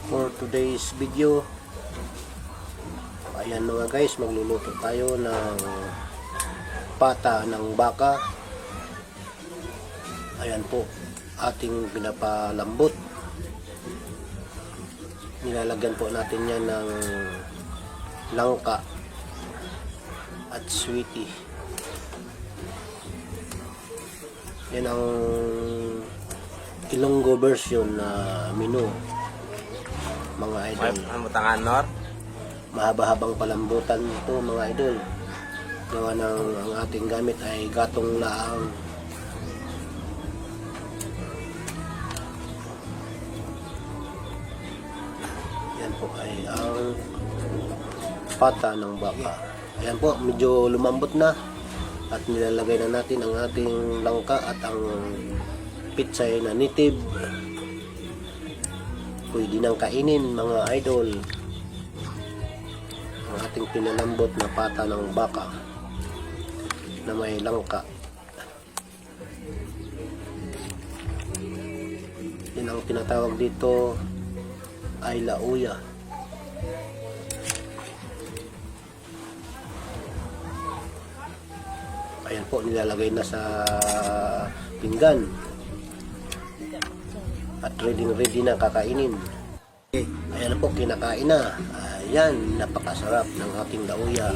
For today's video, ayan mga guys, magluluto tayo ng pata ng baka. Ayan po, ating pinapalambot. Nilalagyan po natin yan ng langka at sweetie. Yan ang Ilonggo version na menu, mga idol. Mutangan nor. Mahaba-habang palambutan ito mga idol. Gawa ng ang ating gamit ay gatong laang. Yan po ay ang pata ng baka. Ayan po, medyo lumambot na. At nilalagay na natin ang ating langka at ang pitsay na native. Pwede nang kainin mga idol. Ang ating pinalambot na pata ng baka na may langka. Yan ang tinatawag dito ay lauya. Ayan po, nilalagay na sa pinggan. At ready na kakainin. Ayan po, kinakain na. Ayan, napakasarap ng ating lauya.